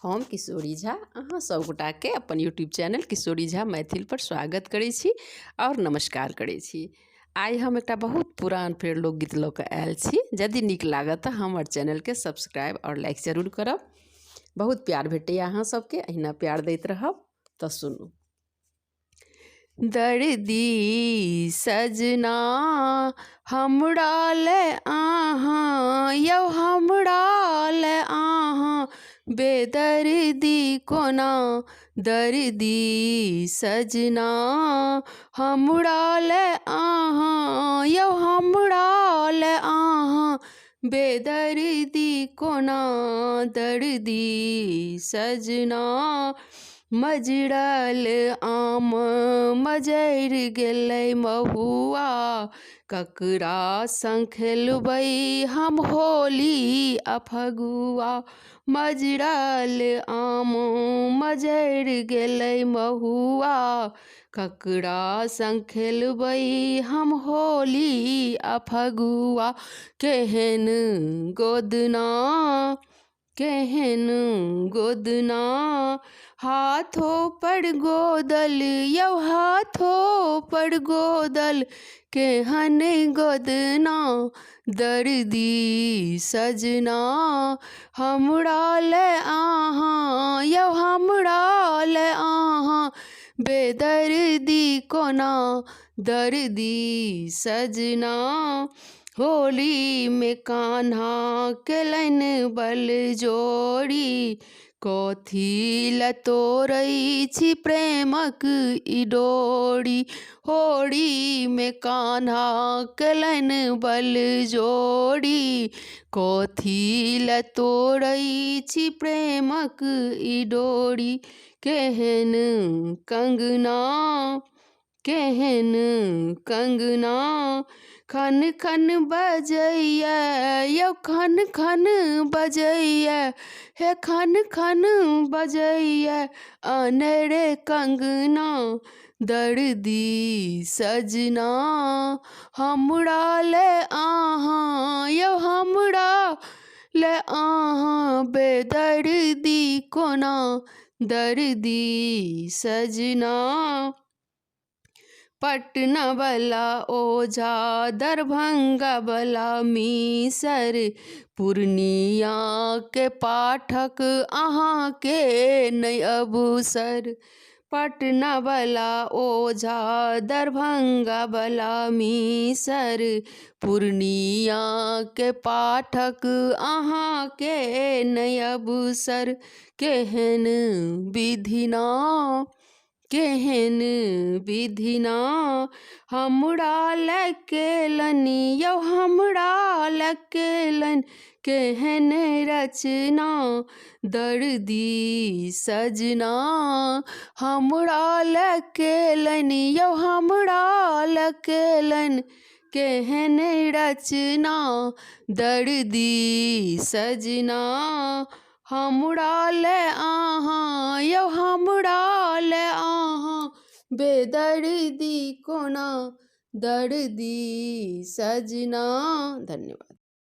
हम किशोरी झा अहाँ सब गोटा के अपन यूट्यूब चैनल किशोरी झा मैथिल पर स्वागत करै छी और नमस्कार करै छी। आइ हम एकटा बहुत पुरान फेर लोकगीत लऽ कऽ आयल छी। यदि नीक लागत तऽ हमर चैनल के सब्सक्राइब और लाइक जरूर करब। बहुत प्यार भेटैया अहाँ सबके, अहिना प्यार दैत रहब। तऽ सुनू। दर्दी सजना हमरा ले आहाँ यौ हमरा ले आहाँ बेदर्दी कोना दर्दी सजना हमरा ले आहाँ यौ हमरा ले आहाँ बेदर्दी कोना दर्दी सजना मजरल आम मजर गेलै महुआ ककरा संग खेलबै हम होली अफगुआ मजरल आम मजर गेलै महुआ ककरा संग खेलबै हम होली अफगुआ केहन गोदना हाथों पर गोदल यौ हाथों पर गोदल केहन गोदना दर्दी सजना हमरा ले आहाँ यौ हमरा ले आहाँ बेदर्दी कोना दर्दी सजना होली में कान्हा केलनि बल जोड़ी कथी ल तोड़ै छी प्रेमक ई डोरी होली में कान्हा केलनि बल जोड़ी कथी ल तोड़ै छी प्रेमक ई डोरी केहन कंगना खन खन बजैया यौ खन खन बजैया हे खन खन बजैया अनरे कंगना दर्दी सजना हमरा ले आहाँ यौ हमरा ले आहाँ बेदर्दी कोना दर्दी सजना पटना वाला ओझा दरभंगा वाला मीसर पूर्णिया के पाठक अहाँ के नै अबसर पटना वाला ओझा दरभंगा वाला मीसर पूर्णिया के पाठक अहाँ के नै अबसर केहन विधिना हमरा ले केलनि यौ हमरा ले केलनि केहन रचना दर्दी सजना हमरा ले केलनि यौ हमरा ले केलनि केहन रचना दर्दी सजना हमरा ले आहाँ यौ हमरा ले आहाँ बेदर्दी कोना दर्दी सजना। धन्यवाद।